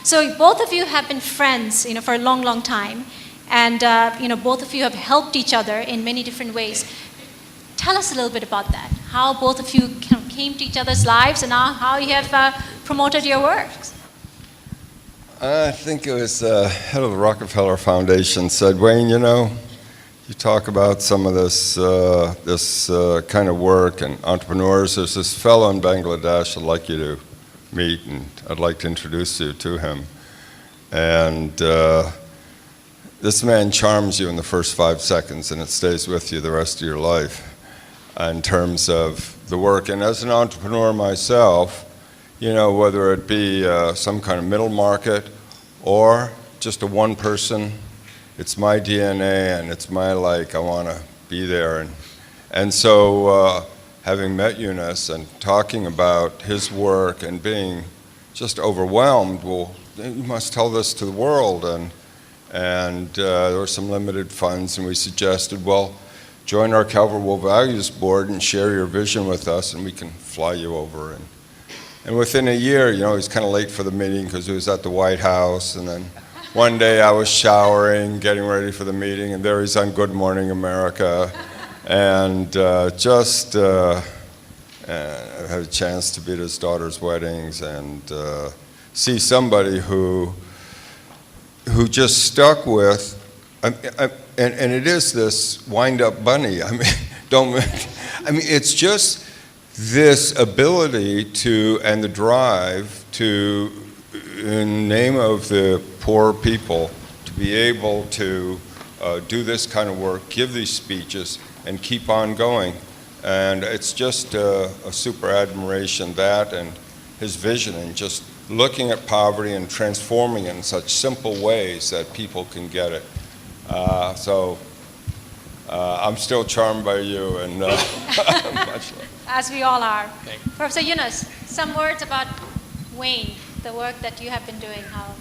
So both of you have been friends, for a long, long time. And, both of you have helped each other in many different ways. Tell us a little bit about that. How both of you came to each other's lives and how you have promoted your works. I think it was the head of the Rockefeller Foundation said, Wayne, you talk about some of this kind of work and entrepreneurs. There's this fellow in Bangladesh I'd like you to meet, and I'd like to introduce you to him. And this man charms you in the first 5 seconds, and it stays with you the rest of your life in terms of the work. And as an entrepreneur myself, whether it be some kind of middle market or just a one person, it's my DNA and it's my I want to be there. And so having met Yunus and talking about his work and being just overwhelmed, well, you must tell this to the world. And there were some limited funds, and we suggested, well, join our Calvert Values Board and share your vision with us, and we can fly you over. And within a year, he was kind of late for the meeting because he was at the White House. And then one day I was showering, getting ready for the meeting, and there he's on Good Morning America. And I had a chance to be at his daughter's weddings and see somebody who just stuck with, and it is this wind-up bunny. It's just this ability to, and the drive to, in the name of the poor people, to be able to do this kind of work, give these speeches, and keep on going. And it's just a super admiration, that and his vision, and just looking at poverty and transforming it in such simple ways that people can get it. So I'm still charmed by you, and much love. As we all are. Professor Yunus, some words about Wayne, the work that you have been doing. How?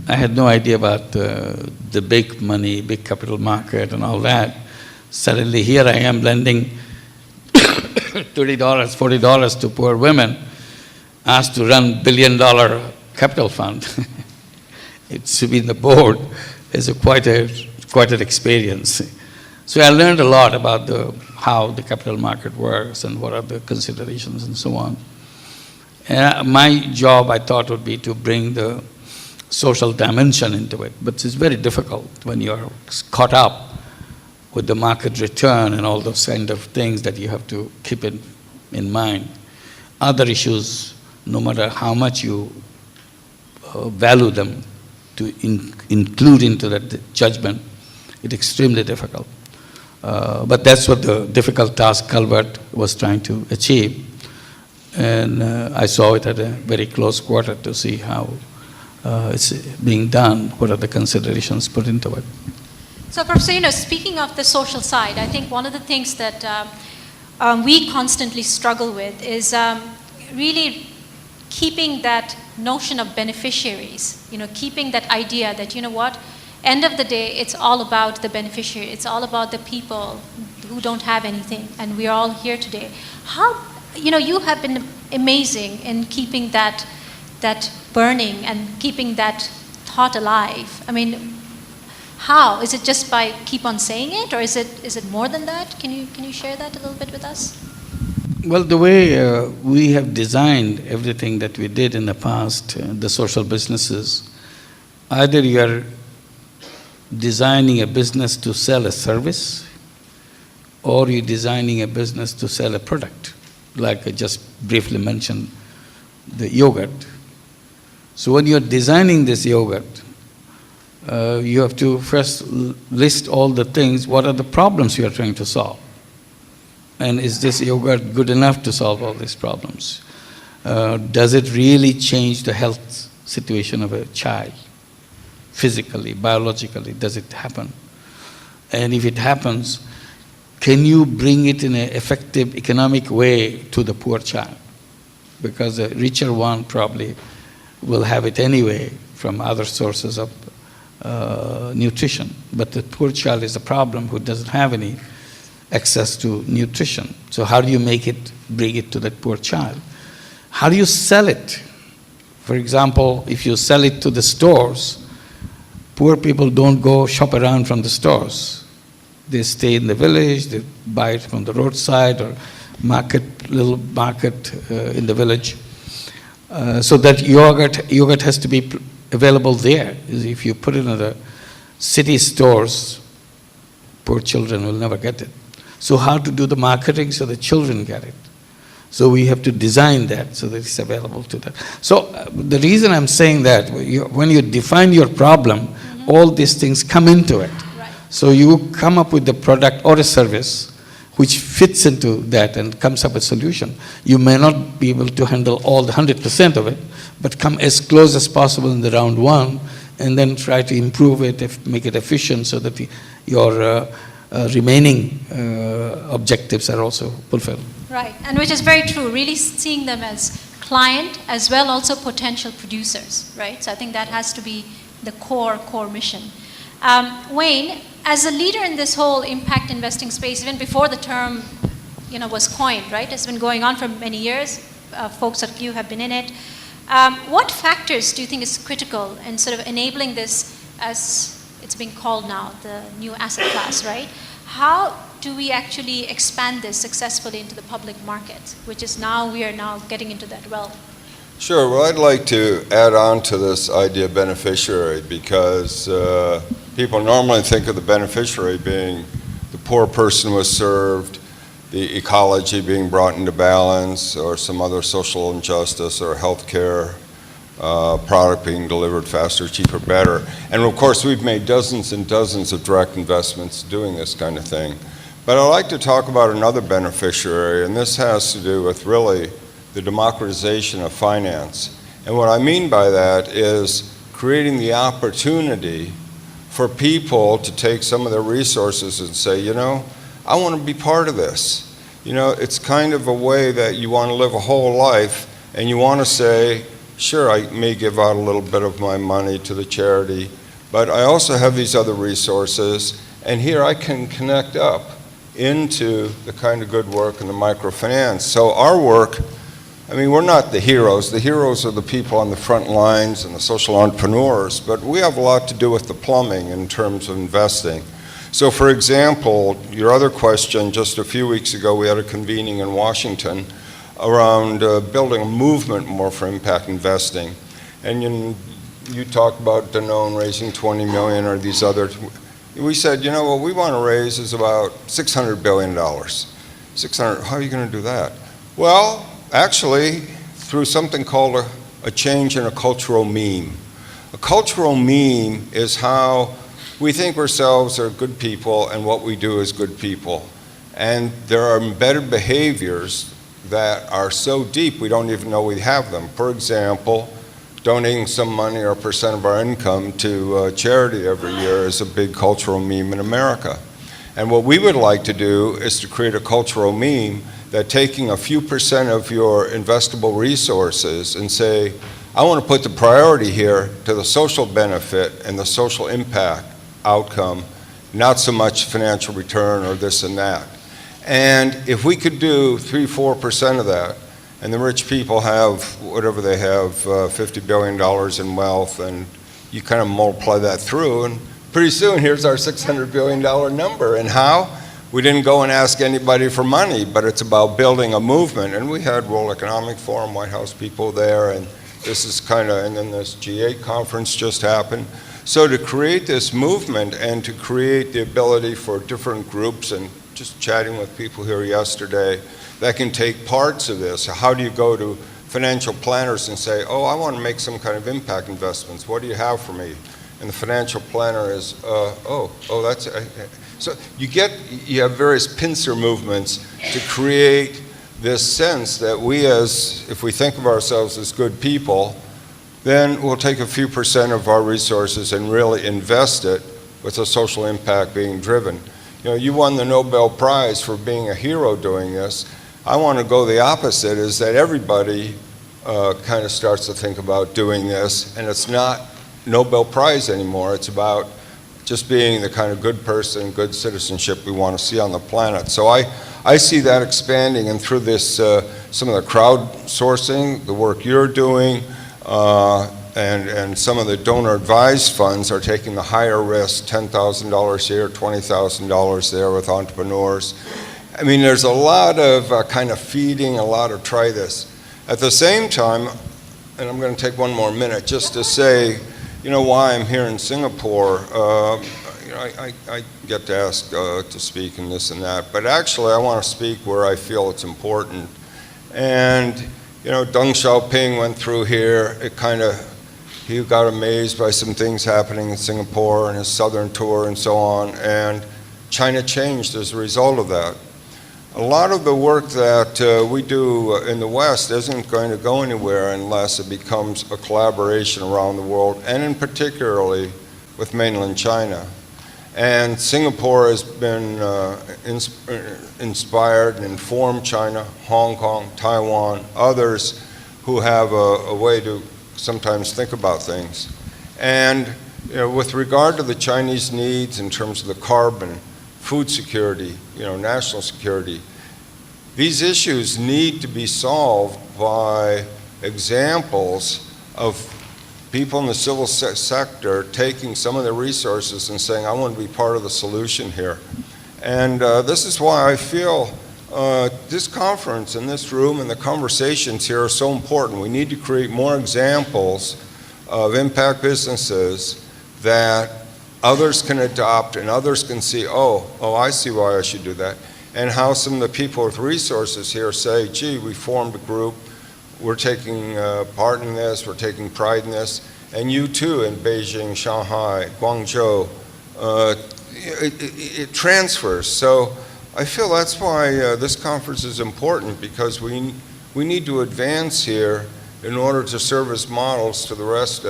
I had no idea about the big money, big capital market and all that. Suddenly here I am lending $30, $40 to poor women, asked to run $1 billion capital fund. It's to be in the board is quite an experience. So I learned a lot about how the capital market works and what are the considerations and so on. And my job, I thought, would be to bring the social dimension into it, but it's very difficult when you're caught up with the market return and all those kind of things that you have to keep in mind. Other issues, no matter how much you value them, to include into that judgment, it's extremely difficult. But that's what the difficult task Calvert was trying to achieve. And I saw it at a very close quarter to see how it's being done, what are the considerations put into it. So, Professor, speaking of the social side, I think one of the things that we constantly struggle with is really keeping that notion of beneficiaries, keeping that idea that, end of the day, it's all about the beneficiary. It's all about the people who don't have anything, and we're all here today. How, you have been amazing in keeping that burning and keeping that thought alive. How? Is it just by keep on saying it, or is it more than that? Can you share that a little bit with us? Well, the way we have designed everything that we did in the past, the social businesses, either you are designing a business to sell a service, or you're designing a business to sell a product, like I just briefly mentioned, the yogurt. So when you're designing this yogurt, you have to first list all the things, what are the problems you are trying to solve? And is this yogurt good enough to solve all these problems? Does it really change the health situation of a child? Physically, biologically, does it happen? And if it happens, can you bring it in an effective economic way to the poor child? Because the richer one probably will have it anyway from other sources of nutrition. But the poor child is a problem who doesn't have any access to nutrition. So how do you bring it to that poor child? How do you sell it For example, if you sell it to the stores, poor people don't go shop around from the stores. They stay in the village, they buy it from the roadside or little market in the village. So that yogurt has to be available there. If you put it in the city stores, poor children will never get it. So how to do the marketing so the children get it? So we have to design that so that it's available to them. So the reason I'm saying that, when you define your problem, all these things come into it. Right. So you come up with the product or a service which fits into that and comes up with a solution. You may not be able to handle all the 100% of it, but come as close as possible in the round one and then try to improve it, make it efficient so that your remaining objectives are also fulfilled. Right, and which is very true, really seeing them as client as well also potential producers, right? So I think that has to be the core mission. Wayne, as a leader in this whole impact investing space, even before the term was coined, right? It's been going on for many years. Folks like you have been in it. What factors do you think is critical in sort of enabling this, as it's being called now, the new asset class, right? How do we actually expand this successfully into the public market, which is we are now getting into that realm? Sure. Well, I'd like to add on to this idea of beneficiary, because people normally think of the beneficiary being the poor person was served, the ecology being brought into balance, or some other social injustice or healthcare product being delivered faster, cheaper, better. And of course, we've made dozens and dozens of direct investments doing this kind of thing. But I'd like to talk about another beneficiary, and this has to do with really the democratization of finance. And what I mean by that is creating the opportunity for people to take some of their resources and say, I want to be part of this. It's kind of a way that you want to live a whole life, and you want to say, sure, I may give out a little bit of my money to the charity, but I also have these other resources, and here I can connect up into the kind of good work in the microfinance. So our work, we're not the heroes. The heroes are the people on the front lines and the social entrepreneurs, but we have a lot to do with the plumbing in terms of investing. So for example, your other question, just a few weeks ago, we had a convening in Washington around building a movement more for impact investing. And you talked about Danone raising 20 million or these other. We said, what we want to raise is about $600 billion. 600, how are you going to do that? Well, actually, through something called a change in a cultural meme. A cultural meme is how we think ourselves are good people and what we do is good people. And there are embedded behaviors that are so deep we don't even know we have them. For example, donating some money or a percent of our income to charity every year is a big cultural meme in America. And what we would like to do is to create a cultural meme that taking a few percent of your investable resources and say, I want to put the priority here to the social benefit and the social impact outcome, not so much financial return or this and that. And if we could do 3-4% of that, and the rich people have whatever they have, $50 billion in wealth, and you kind of multiply that through, and pretty soon here's our $600 billion number. And how? We didn't go and ask anybody for money, but it's about building a movement. And we had World Economic Forum, White House people there, and this is and then this G8 conference just happened. So to create this movement and to create the ability for different groups, and just chatting with people here yesterday, that can take parts of this. How do you go to financial planners and say, I want to make some kind of impact investments. What do you have for me? And the financial planner is, that's so you have various pincer movements to create this sense that if we think of ourselves as good people, then we'll take a few percent of our resources and really invest it with a social impact being driven. You won the Nobel Prize for being a hero doing this. I want to go the opposite, is that everybody kind of starts to think about doing this, and it's not Nobel Prize anymore. It's about just being the kind of good person, good citizenship we want to see on the planet. So I see that expanding, and through this, some of the crowdsourcing, the work you're doing, And some of the donor-advised funds are taking the higher risk, $10,000 here, $20,000 there with entrepreneurs. I mean, there's a lot of kind of feeding, a lot of try this. At the same time, and I'm going to take one more minute just to say, you know, why I'm here in Singapore. You know, I get to ask to speak and this and that, but actually I want to speak where I feel it's important. And, you know, Deng Xiaoping went through here. He got amazed by some things happening in Singapore and his southern tour and so on, and China changed as a result of that. A lot of the work that we do in the West isn't going to go anywhere unless it becomes a collaboration around the world, and in particularly with mainland China. And Singapore has been inspired and informed China, Hong Kong, Taiwan, others who have a way to sometimes think about things. And you know, with regard to the Chinese needs in terms of the carbon, food security, you know, national security, these issues need to be solved by examples of people in the civil sector taking some of their resources and saying, I want to be part of the solution here. And this is why I feel this conference and this room and the conversations here are so important. We need to create more examples of impact businesses that others can adopt and others can see, oh, I see why I should do that. And how some of the people with resources here say, gee, we formed a group, we're taking part in this, we're taking pride in this, and you too in Beijing, Shanghai, Guangzhou, it transfers. So I feel that's why this conference is important, because we need to advance here in order to serve as models to the rest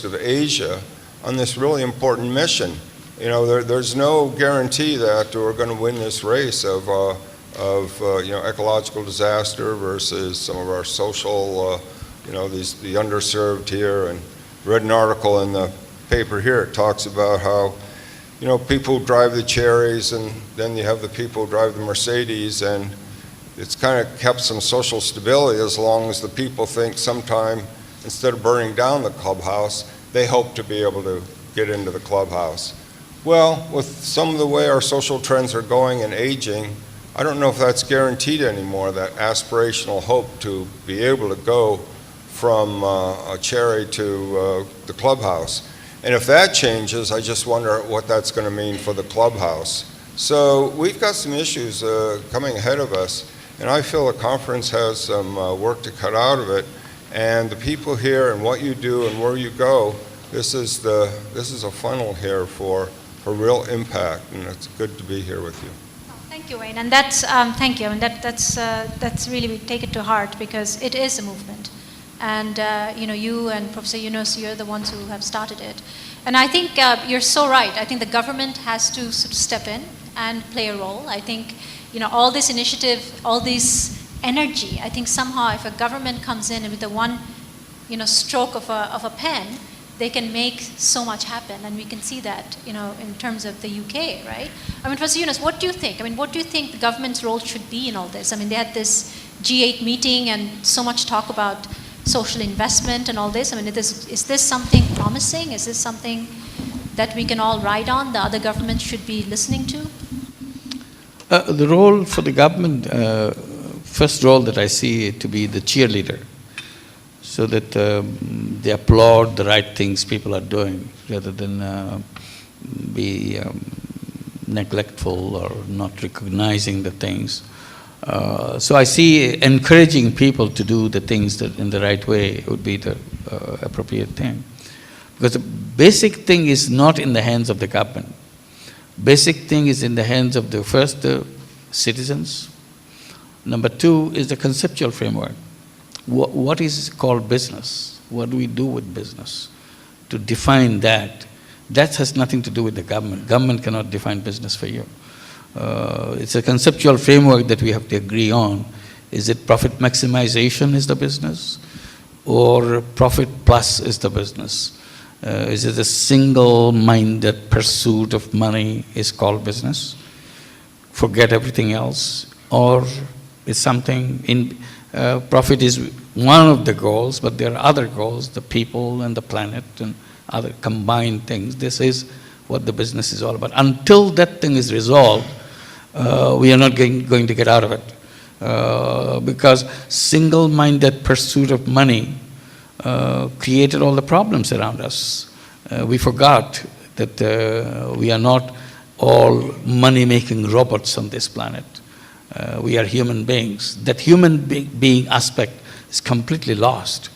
of Asia on this really important mission. You know, there's no guarantee that we're going to win this race of you know, ecological disaster versus some of our social, you know, the underserved here. And read an article in the paper here. It talks about how, you know, people drive the Cherries, and then you have the people who drive the Mercedes, and it's kind of kept some social stability as long as the people think sometime, instead of burning down the clubhouse, they hope to be able to get into the clubhouse. Well, with some of the way our social trends are going and aging, I don't know if that's guaranteed anymore, that aspirational hope to be able to go from a Cherry to the clubhouse. And if that changes, I just wonder what that's going to mean for the clubhouse. So we've got some issues coming ahead of us, and I feel the conference has some work to cut out of it. And the people here and what you do and where you go, this is a funnel here for real impact, and it's good to be here with you. Thank you, Wayne, and that's thank you, and that's really, we take it to heart, because it is a movement, and you know, you and Professor Yunus, you're the ones who have started it, and I think you're so right. I think the government has to sort of step in and play a role. I think, you know, all this initiative, all this energy, I think somehow if a government comes in with the one, you know, stroke of a pen, they can make so much happen, and we can see that, you know, in terms of the UK, right? I mean, Professor Yunus, what do you think? I mean, what do you think the government's role should be in all this? I mean, they had this G8 meeting and so much talk about social investment and all this. I mean, is this something promising? Is this something that we can all ride on, the other governments should be listening to? The role for the government, first role that I see to be the cheerleader, so that they applaud the right things people are doing, rather than be neglectful or not recognizing the things. So I see encouraging people to do the things that in the right way would be the appropriate thing. Because the basic thing is not in the hands of the government. Basic thing is in the hands of the first citizens. Number two is the conceptual framework. What is called business? What do we do with business? To define that, that has nothing to do with the government. Government cannot define business for you. It's a conceptual framework that we have to agree on. Is it profit maximization is the business, or profit plus is the business? Is it a single-minded pursuit of money is called business? Forget everything else, or is something in Profit is one of the goals, but there are other goals, the people and the planet and other combined things. This is what the business is all about. Until that thing is resolved, we are not going to get out of it. Because single-minded pursuit of money created all the problems around us. We forgot that we are not all money-making robots on this planet. We are human beings. That human being aspect is completely lost.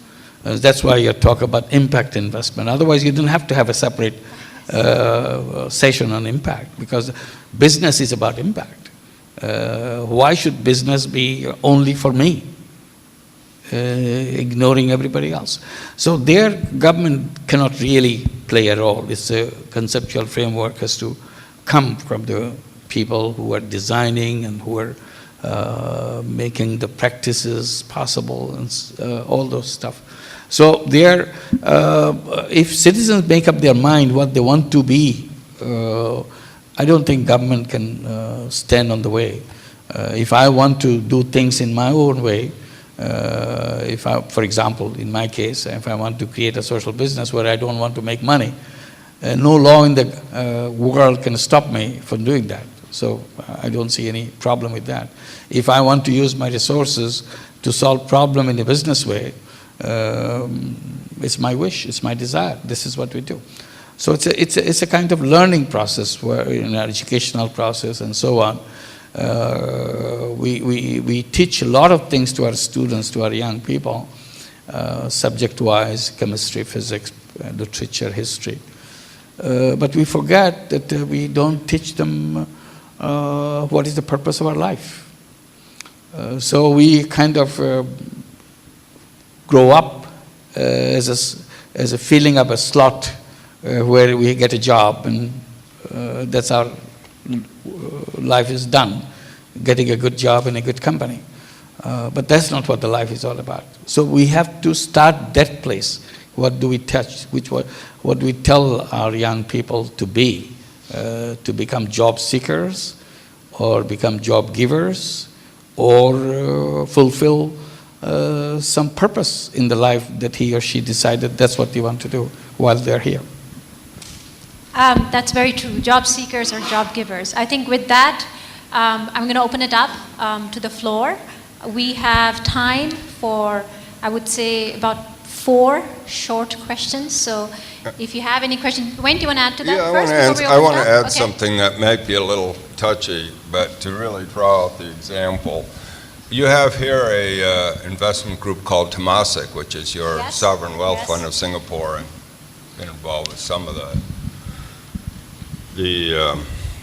That's why you talk about impact investment. Otherwise, you don't have to have a separate session on impact, because business is about impact. Why should business be only for me, ignoring everybody else? So their government cannot really play a role. It's a conceptual framework has to come from the people who are designing and who are making the practices possible and all those stuff. So there, if citizens make up their mind what they want to be, I don't think government can stand on the way. If I want to do things in my own way, for example, in my case, if I want to create a social business where I don't want to make money, no law in the world can stop me from doing that. So I don't see any problem with that. If I want to use my resources to solve problem in a business way, it's my wish, it's my desire. This is what we do. So it's a kind of learning process, where in our educational process and so on. We teach a lot of things to our students, to our young people, subject-wise, chemistry, physics, literature, history. But we forget that we don't teach them what is the purpose of our life. So we kind of grow up as a feeling of a slot where we get a job, and that's our life is done, getting a good job in a good company. But that's not what the life is all about. So we have to start that place. What do we touch? What do we tell our young people to be? To become job seekers, or become job givers, or fulfill some purpose in the life that he or she decided that's what they want to do while they're here. That's very true. Job seekers or job givers. I think with that, I'm going to open it up to the floor. We have time for, I would say, about 4 short questions. So if you have any questions, Wayne, do you want to add to that first? I want to add something that might be a little touchy, but to really draw out the example. You have here a investment group called Temasek, which is your sovereign wealth fund of Singapore, and been involved with some of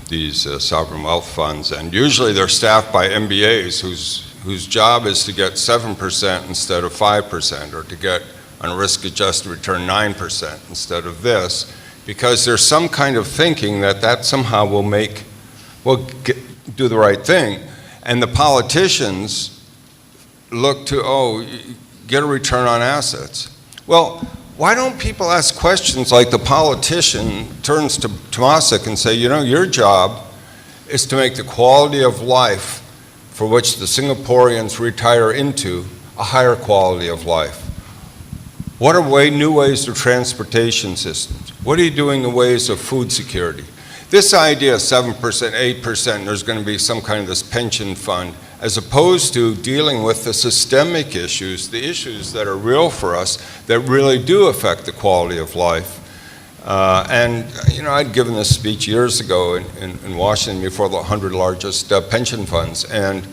these sovereign wealth funds, and usually they're staffed by MBAs whose job is to get 7% instead of 5%, or to get on a risk-adjusted return 9% instead of this, because there's some kind of thinking that somehow will do the right thing. And the politicians look to, get a return on assets. Well, why don't people ask questions like the politician turns to Temasek and say, your job is to make the quality of life for which the Singaporeans retire into a higher quality of life. What are new ways of transportation systems? What are you doing in ways of food security? This idea of 7%, 8%, there's going to be some kind of this pension fund, as opposed to dealing with the systemic issues, the issues that are real for us, that really do affect the quality of life. I'd given this speech years ago in Washington before the 100 largest pension funds, and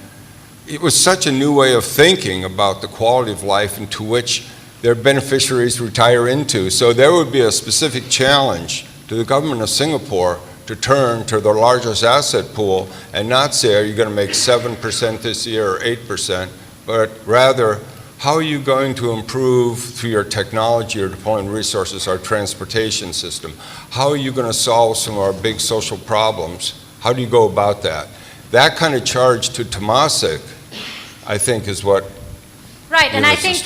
it was such a new way of thinking about the quality of life into which their beneficiaries retire into. So there would be a specific challenge to the government of Singapore to turn to their largest asset pool and not say, are you going to make 7% this year or 8%, but rather, how are you going to improve through your technology or deploying resources our transportation system? How are you going to solve some of our big social problems? How do you go about that? That kind of charge to Temasek, I think, is what right, and I think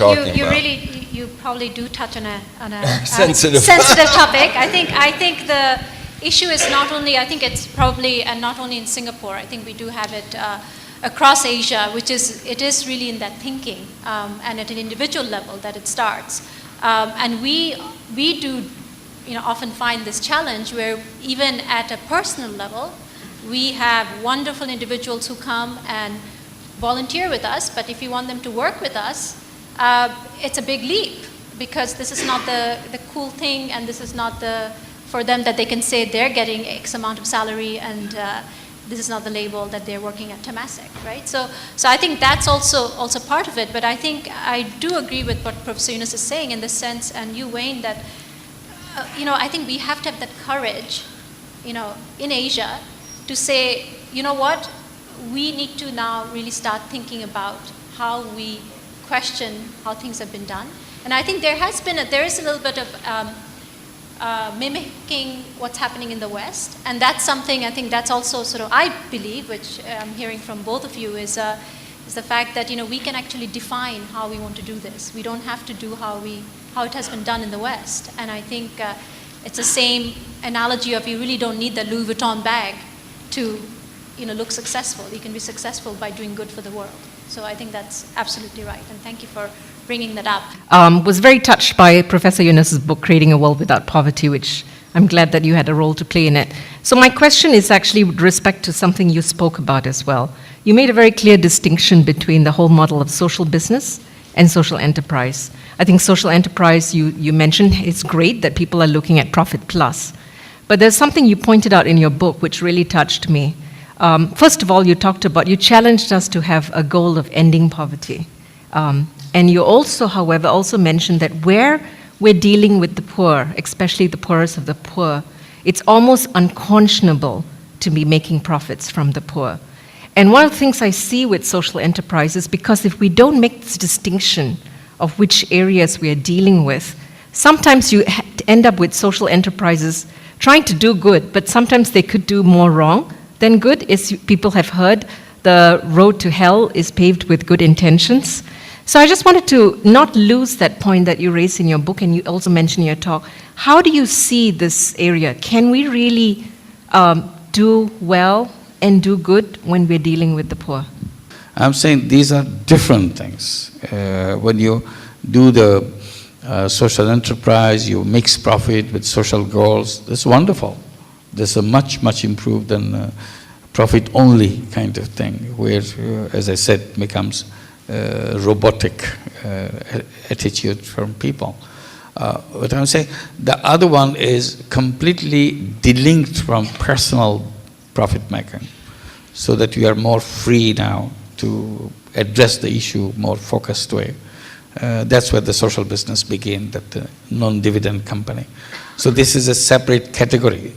you probably do touch on a sensitive topic. I think the issue is not only, I think it's probably, and not only in Singapore, I think we do have it across Asia, it is really in that thinking and at an individual level that it starts. And we do, often find this challenge where even at a personal level, we have wonderful individuals who come and volunteer with us, but if you want them to work with us, it's a big leap because this is not the cool thing, and this is not for them that they can say they're getting X amount of salary, and this is not the label that they're working at Temasek, right? So I think that's also part of it, but I think I do agree with what Professor Yunus is saying in the sense, and you, Wayne, that I think we have to have that courage, in Asia to say, you know what, we need to now really start thinking about how we question how things have been done. And I think there is a little bit of mimicking what's happening in the West. And that's something, I think that's also sort of, I believe, which I'm hearing from both of you, is the fact that, we can actually define how we want to do this. We don't have to do how it has been done in the West. And I think it's the same analogy of you really don't need the Louis Vuitton bag to look successful. You can be successful by doing good for the world. So I think that's absolutely right. And thank you for bringing that up. Was very touched by Professor Yunus's book, Creating a World Without Poverty, which I'm glad that you had a role to play in it. So my question is actually with respect to something you spoke about as well. You made a very clear distinction between the whole model of social business and social enterprise. I think social enterprise, you mentioned, it's great that people are looking at profit plus. But there's something you pointed out in your book which really touched me. First of all, you challenged us to have a goal of ending poverty. And you also, however, mentioned that where we're dealing with the poor, especially the poorest of the poor, it's almost unconscionable to be making profits from the poor. And one of the things I see with social enterprise is because if we don't make this distinction of which areas we are dealing with, sometimes you end up with social enterprises trying to do good, but sometimes they could do more wrong than good. As people have heard, the road to hell is paved with good intentions. So I just wanted to not lose that point that you raised in your book, and you also mentioned in your talk. How do you see this area? Can we really do well and do good when we're dealing with the poor? I'm saying these are different things. When you do the social enterprise, you mix profit with social goals. That's wonderful. This is much improved than profit-only kind of thing, where, as I said, becomes robotic attitude from people. What I'm saying, the other one is completely delinked from personal profit making, so that you are more free now to address the issue more focused way. That's where the social business began, that non-dividend company. So this is a separate category.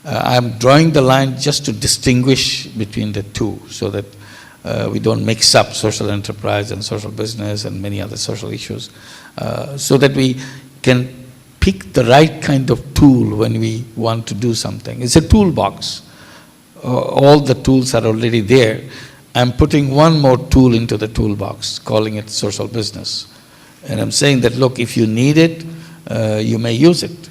I'm drawing the line just to distinguish between the two, so that we don't mix up social enterprise and social business and many other social issues, so that we can pick the right kind of tool when we want to do something. It's a toolbox. All the tools are already there. I'm putting one more tool into the toolbox, calling it social business. And I'm saying that, look, if you need it, you may use it.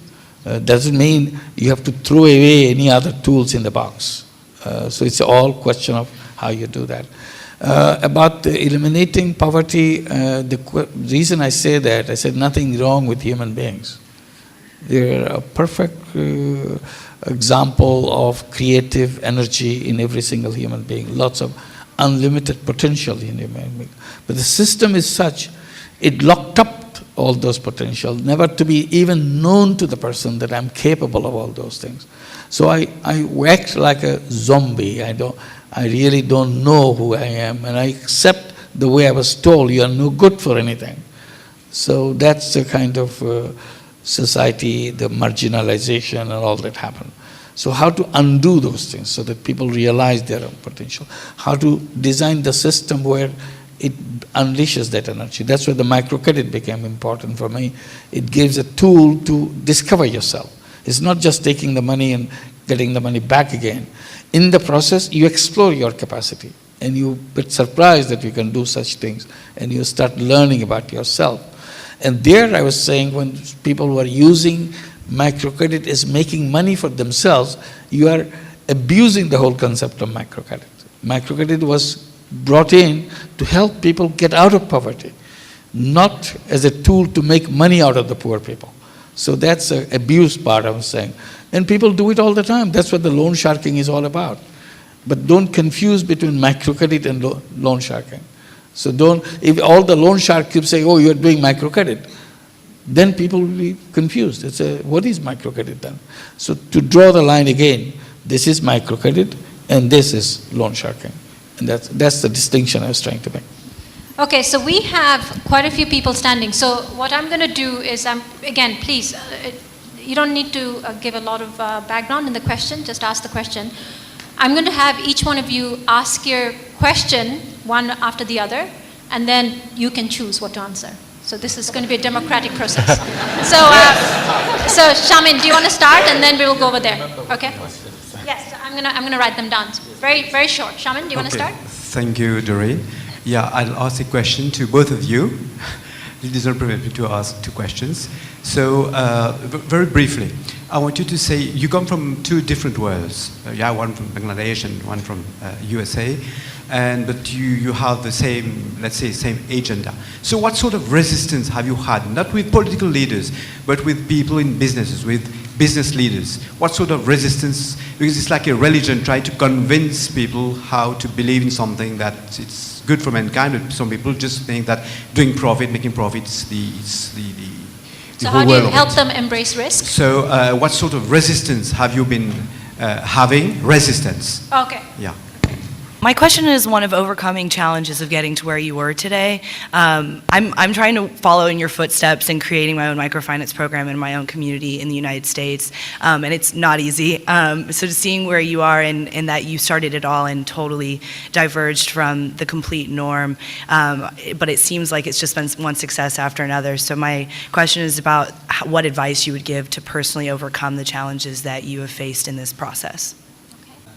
Doesn't mean you have to throw away any other tools in the box. So it's all question of how you do that. About eliminating poverty, the reason I say that, I said nothing wrong with human beings. They're a perfect example of creative energy in every single human being. Lots of unlimited potential in human being. But the system is such, it locked up all those potential, never to be even known to the person that I'm capable of all those things. So I act like a zombie. I really don't know who I am, and I accept the way I was told, you are no good for anything. So that's the kind of society, the marginalization and all that happened. So how to undo those things so that people realize their own potential? How to design the system where it unleashes that energy? That's where the microcredit became important for me. It gives a tool to discover yourself. It's not just taking the money and getting the money back again. In the process, you explore your capacity, and you get surprised that you can do such things, and you start learning about yourself. And there I was saying, when people were using microcredit as making money for themselves, you are abusing the whole concept of microcredit. Microcredit was brought in to help people get out of poverty, not as a tool to make money out of the poor people. So that's an abuse part, I was saying. And people do it all the time. That's what the loan sharking is all about. But don't confuse between microcredit and loan sharking. So if all the loan shark keep saying, oh, you're doing microcredit, then people will be confused. They say, what is microcredit then? So to draw the line again, this is microcredit and this is loan sharking. And that's the distinction I was trying to make. Okay, so we have quite a few people standing. So what I'm going to do is, again, please, you don't need to give a lot of background in the question, just ask the question. I'm going to have each one of you ask your question one after the other, and then you can choose what to answer. So this is going to be a democratic process. So Shamin, do you want to start, and then we will go over there? Okay. Yes, I'm going to write them down. Very, very short. Shamin, do you want to start? Thank you, Durreen. Yeah, I'll ask a question to both of you. It doesn't prevent me to ask two questions. So, very briefly, I want you to say, you come from two different worlds. One from Bangladesh and one from USA. But you have the same, let's say, same agenda. So what sort of resistance have you had, not with political leaders, but with people in businesses, with business leaders? What sort of resistance? Because it's like a religion, trying to convince people how to believe in something that it's good for mankind. But some people just think that doing profit, making profits, So how do you help them embrace risk? So what sort of resistance have you been having? Resistance. Okay. Yeah. My question is one of overcoming challenges of getting to where you were today. I'm trying to follow in your footsteps in creating my own microfinance program in my own community in the United States, and it's not easy. So just seeing where you are and that you started it all and totally diverged from the complete norm, but it seems like it's just been one success after another. So my question is about what advice you would give to personally overcome the challenges that you have faced in this process.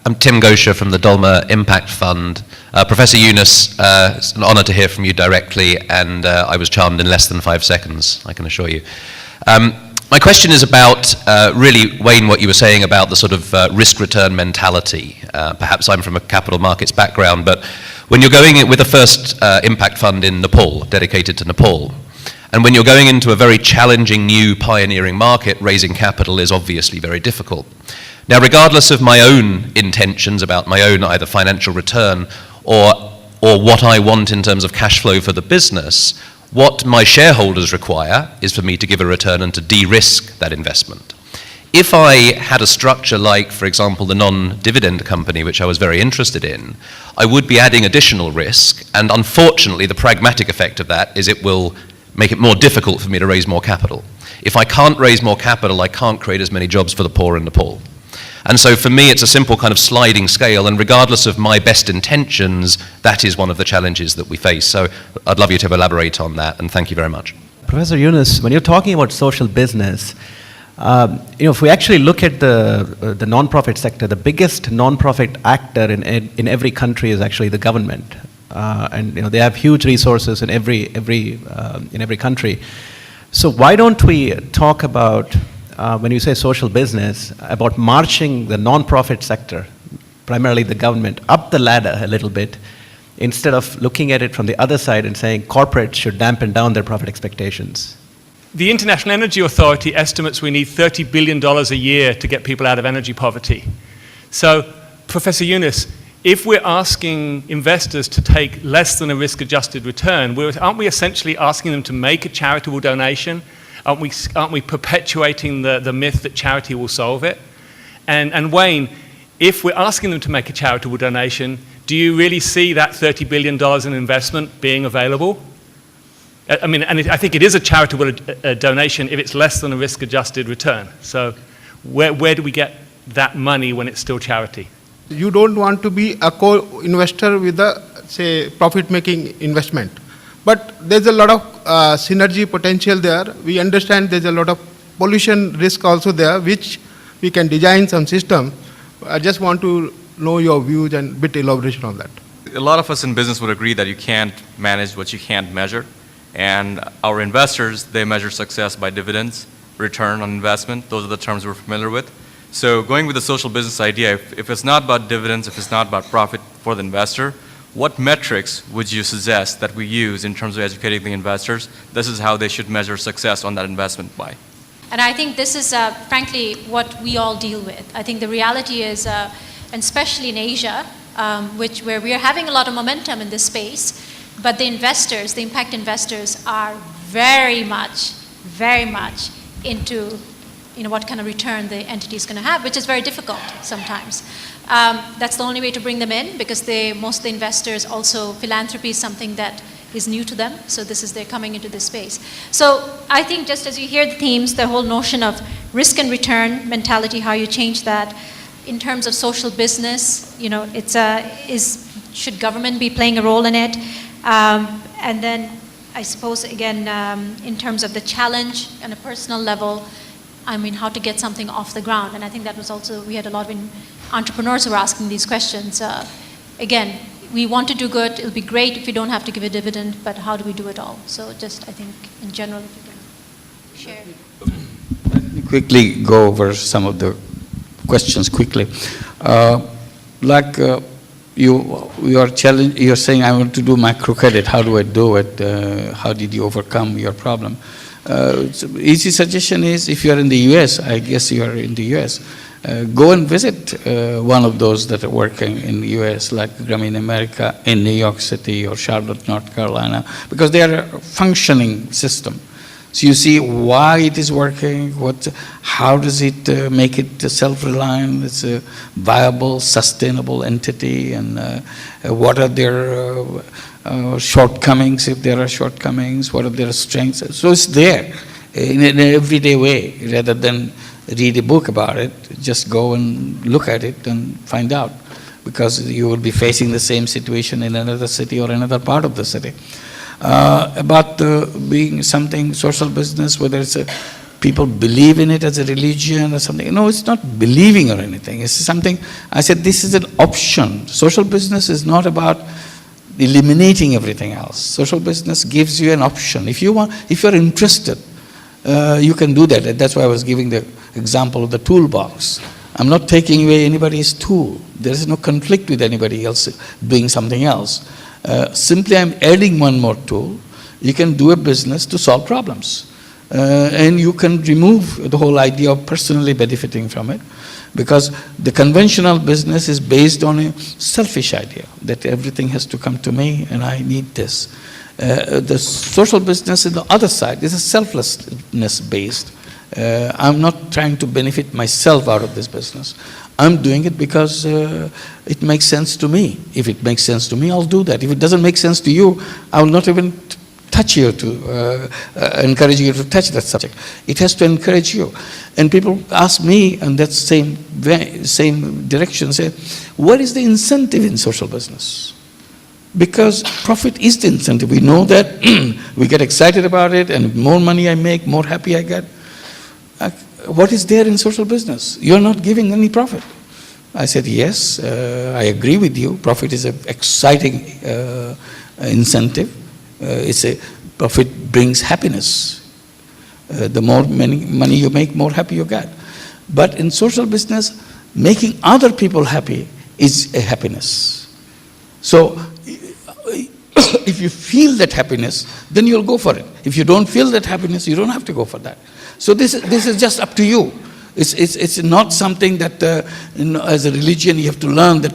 I'm Tim Gosha from the Dolma Impact Fund. Professor Yunus, it's an honor to hear from you directly, and I was charmed in less than 5 seconds, I can assure you. My question is about, really, Wayne, what you were saying about the sort of risk-return mentality. Perhaps I'm from a capital markets background, but when you're going in with the first impact fund in Nepal, dedicated to Nepal, and when you're going into a very challenging new pioneering market, raising capital is obviously very difficult. Now, regardless of my own intentions about my own either financial return or what I want in terms of cash flow for the business, what my shareholders require is for me to give a return and to de-risk that investment. If I had a structure like, for example, the non-dividend company, which I was very interested in, I would be adding additional risk, and unfortunately the pragmatic effect of that is it will make it more difficult for me to raise more capital. If I can't raise more capital, I can't create as many jobs for the poor in Nepal. And so for me, it's a simple kind of sliding scale, and regardless of my best intentions, that is one of the challenges that we face. So I'd love you to elaborate on that, and thank you very much. Professor Yunus, when you're talking about social business, if we actually look at the non-profit sector, the biggest non-profit actor in every country is actually the government, and they have huge resources in every country. So why don't we talk about, when you say social business, about marching the non-profit sector, primarily the government, up the ladder a little bit, instead of looking at it from the other side and saying corporates should dampen down their profit expectations? The International Energy Authority estimates we need $30 billion a year to get people out of energy poverty. So, Professor Yunus, if we're asking investors to take less than a risk-adjusted return, aren't we essentially asking them to make a charitable donation? Aren't we perpetuating the myth that charity will solve it? And Wayne, if we're asking them to make a charitable donation, do you really see that $30 billion in investment being available? I mean, and I think it is a charitable donation if it's less than a risk-adjusted return. So where do we get that money when it's still charity? You don't want to be a co-investor with a, say, profit-making investment. But there's a lot of synergy potential there. We understand there's a lot of pollution risk also there, which we can design some system. I just want to know your views and bit elaboration on that. A lot of us in business would agree that you can't manage what you can't measure. And our investors, they measure success by dividends, return on investment. Those are the terms we're familiar with. So going with the social business idea, if it's not about dividends, if it's not about profit for the investor, what metrics would you suggest that we use in terms of educating the investors? This is how they should measure success on that investment by. And I think this is, frankly, what we all deal with. I think the reality is, and especially in Asia, where we are having a lot of momentum in this space, but the investors, the impact investors, are very much into what kind of return the entity is going to have, which is very difficult sometimes. That's the only way to bring them in, because most of the investors also, philanthropy is something that is new to them, so they're coming into this space. So I think just as you hear the themes, the whole notion of risk and return mentality, how you change that in terms of social business, should government be playing a role in it? And then I suppose, again, in terms of the challenge on a personal level, how to get something off the ground. And I think that was also, we had a lot of entrepreneurs who were asking these questions. Again, we want to do good. It'll be great if we don't have to give a dividend, but how do we do it all? So just, I think, in general, if you can share. Let me quickly go over some of the questions quickly. You're saying, I want to do microcredit. How do I do it? How did you overcome your problem? Easy suggestion is, if you're in the US, I guess you're in the US, go and visit one of those that are working in the US, like Grameen America in New York City or Charlotte, North Carolina, because they are a functioning system. So you see why it is working, how does it make it self-reliant, it's a viable, sustainable entity, and what are their shortcomings, if there are shortcomings, what are their strengths. So it's there in an everyday way, rather than read a book about it, just go and look at it and find out, because you will be facing the same situation in another city or another part of the city. About being something social business, whether it's people believe in it as a religion or something. No, it's not believing or anything. It's something, I said, this is an option. Social business is not about eliminating everything else. Social business gives you an option. If you're interested, you can do that. And that's why I was giving the example of the toolbox. I'm not taking away anybody's tool. There is no conflict with anybody else doing something else. Simply I'm adding one more tool. You can do a business to solve problems. And you can remove the whole idea of personally benefiting from it, because the conventional business is based on a selfish idea that everything has to come to me and I need this. The social business on the other side is a selflessness based. I'm not trying to benefit myself out of this business. I'm doing it because it makes sense to me. If it makes sense to me, I'll do that. If it doesn't make sense to you, I will not even touch you to encourage you to touch that subject. It has to encourage you. And people ask me in that same direction, say, what is the incentive in social business? Because profit is the incentive. We know that. We get excited about it, and more money I make, more happy I get. What is there in social business? You're not giving any profit. I said, yes, I agree with you. Profit is an exciting incentive. Profit brings happiness. The more money you make, more happy you get. But in social business, making other people happy is a happiness. So if you feel that happiness, then you'll go for it. If you don't feel that happiness, you don't have to go for that. So this is just up to you. It's not something that as a religion you have to learn that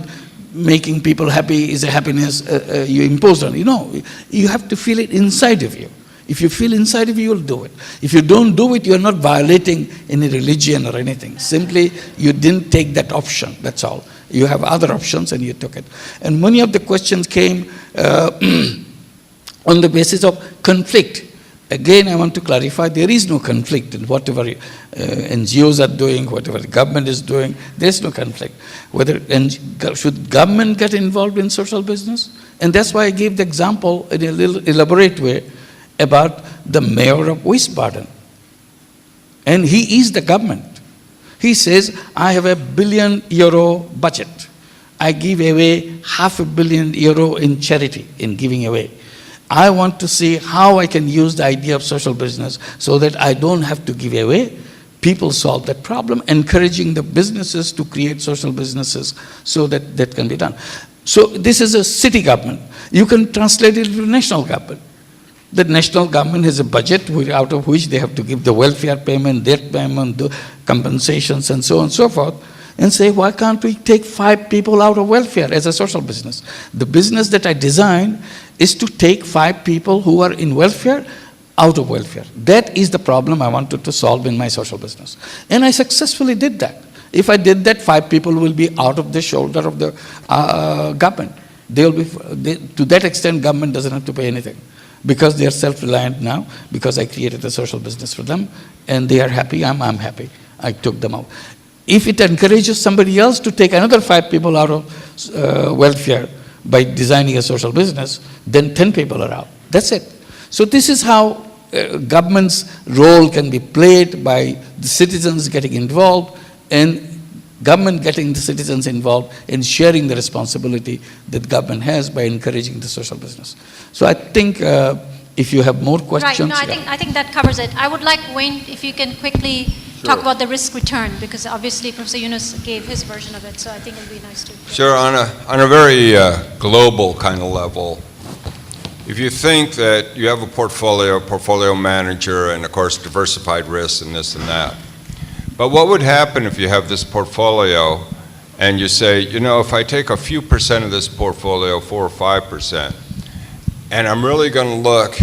making people happy is a happiness you impose on you. No, you have to feel it inside of you. If you feel inside of you, you'll do it. If you don't do it, you're not violating any religion or anything. Simply, you didn't take that option, that's all. You have other options and you took it. And many of the questions came on the basis of conflict. Again, I want to clarify, there is no conflict in whatever NGOs are doing, whatever the government is doing, there is no conflict. Should government get involved in social business? And that's why I gave the example in a little elaborate way about the mayor of Wiesbaden. And he is the government. He says, I have €1 billion budget. I give away €500 million in charity, in giving away. I want to see how I can use the idea of social business so that I don't have to give away. People solve that problem, encouraging the businesses to create social businesses so that that can be done. So this is a city government. You can translate it to national government. The national government has a budget out of which they have to give the welfare payment, debt payment, the compensations, and so on and so forth, and say, why can't we take 5 people out of welfare as a social business? The business that I designed is to take 5 people who are in welfare out of welfare. That is the problem I wanted to solve in my social business. And I successfully did that. If I did that, 5 people will be out of the shoulder of the government. To that extent, government doesn't have to pay anything, because they are self-reliant now, because I created a social business for them, and they are happy, I'm happy. I took them out. If it encourages somebody else to take another 5 people out of welfare by designing a social business, then 10 people are out. That's it. So this is how government's role can be played by the citizens getting involved, and government getting the citizens involved in sharing the responsibility that government has by encouraging the social business. So I think if you have more questions. Right, no, I think that covers it. I would like Wayne, if you can quickly talk about the risk return, because obviously Professor Yunus gave his version of it, so I think it would be nice to. Sure, on a very global kind of level, if you think that you have a portfolio manager, and of course diversified risks and this and that, but what would happen if you have this portfolio and you say, you know, if I take a few percent of this portfolio, 4 or 5%, and I'm really going to look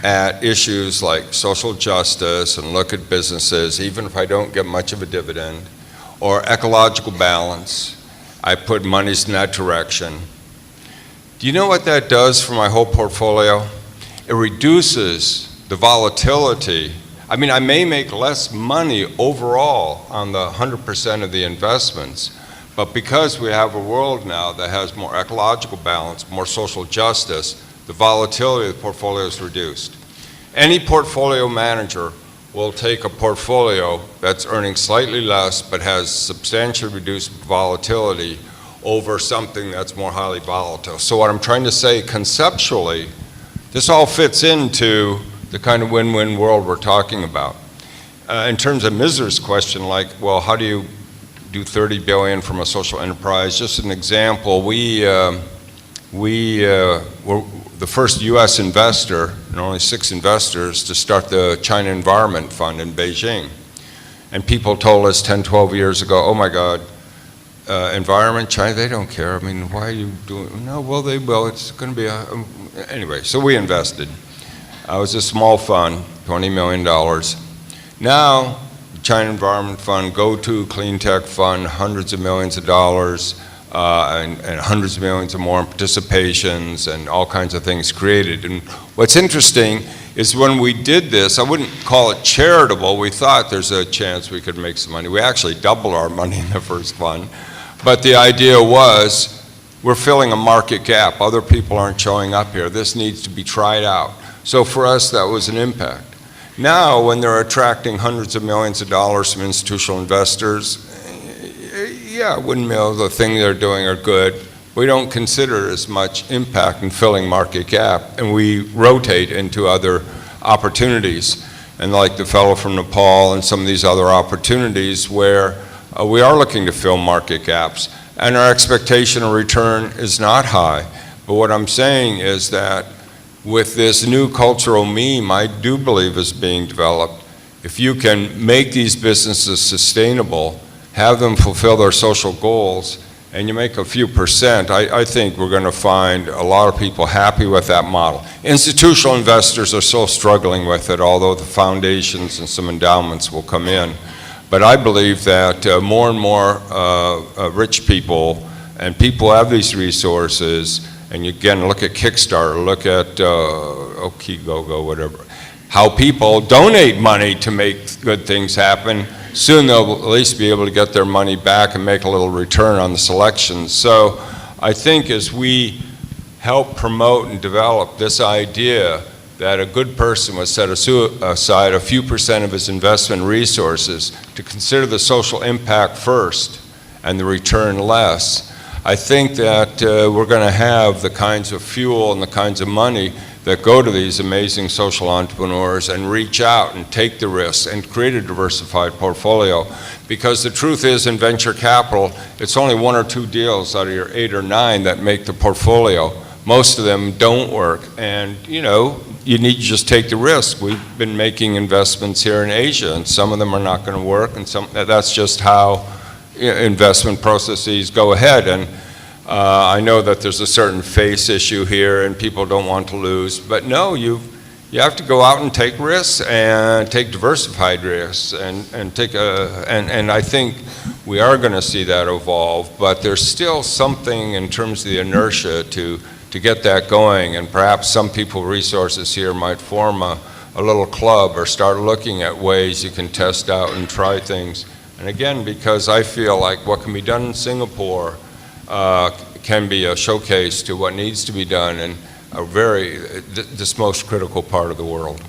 at issues like social justice and look at businesses, even if I don't get much of a dividend, or ecological balance, I put monies in that direction. Do you know what that does for my whole portfolio? It reduces the volatility. I mean, I may make less money overall on the 100% of the investments, but because we have a world now that has more ecological balance, more social justice, the volatility of the portfolio is reduced. Any portfolio manager will take a portfolio that's earning slightly less but has substantially reduced volatility over something that's more highly volatile. So what I'm trying to say conceptually, this all fits into the kind of win-win world we're talking about. In terms of Mizer's question, like, well, how do you do 30 billion from a social enterprise? Just an example, we were the first US investor, and only 6 investors, to start the China Environment Fund in Beijing. And people told us 10, 12 years ago, oh my God, environment, China, they don't care. I mean, why are you doing, no, well, they will, it's gonna be anyway, so we invested. It was a small fund, $20 million. Now, the China Environment Fund, go-to clean tech fund, hundreds of millions of dollars, and hundreds of millions or more in participations and all kinds of things created. And what's interesting is when we did this, I wouldn't call it charitable, we thought there's a chance we could make some money. We actually doubled our money in the first fund. But the idea was, we're filling a market gap. Other people aren't showing up here. This needs to be tried out. So for us, that was an impact. Now, when they're attracting hundreds of millions of dollars from institutional investors, yeah, windmills, the thing they're doing are good. We don't consider as much impact in filling market gap, and we rotate into other opportunities. And like the fellow from Nepal and some of these other opportunities where we are looking to fill market gaps, and our expectation of return is not high. But what I'm saying is that with this new cultural meme I do believe is being developed, if you can make these businesses sustainable, have them fulfill their social goals, and you make a few percent, I think we're going to find a lot of people happy with that model. Institutional investors are still struggling with it, although the foundations and some endowments will come in. But I believe that more and more rich people and people have these resources, and you again look at Kickstarter, look at Okiegogo, whatever, how people donate money to make good things happen. Soon they'll at least be able to get their money back and make a little return on the selections. So I think as we help promote and develop this idea that a good person would set aside a few percent of his investment resources to consider the social impact first and the return less, I think that we're going to have the kinds of fuel and the kinds of money that go to these amazing social entrepreneurs and reach out and take the risks and create a diversified portfolio. Because the truth is, in venture capital, it's only 1 or 2 deals out of your 8 or 9 that make the portfolio. Most of them don't work, and you need to just take the risk. We've been making investments here in Asia, and some of them are not going to work, and that's just how investment processes go ahead. And I know that there's a certain face issue here and people don't want to lose, but no, you have to go out and take risks and take diversified risks and I think we are going to see that evolve, but there's still something in terms of the inertia to get that going, and perhaps some people, resources here, might form a little club or start looking at ways you can test out and try things. And again, because I feel like what can be done in Singapore can be a showcase to what needs to be done in this most critical part of the world.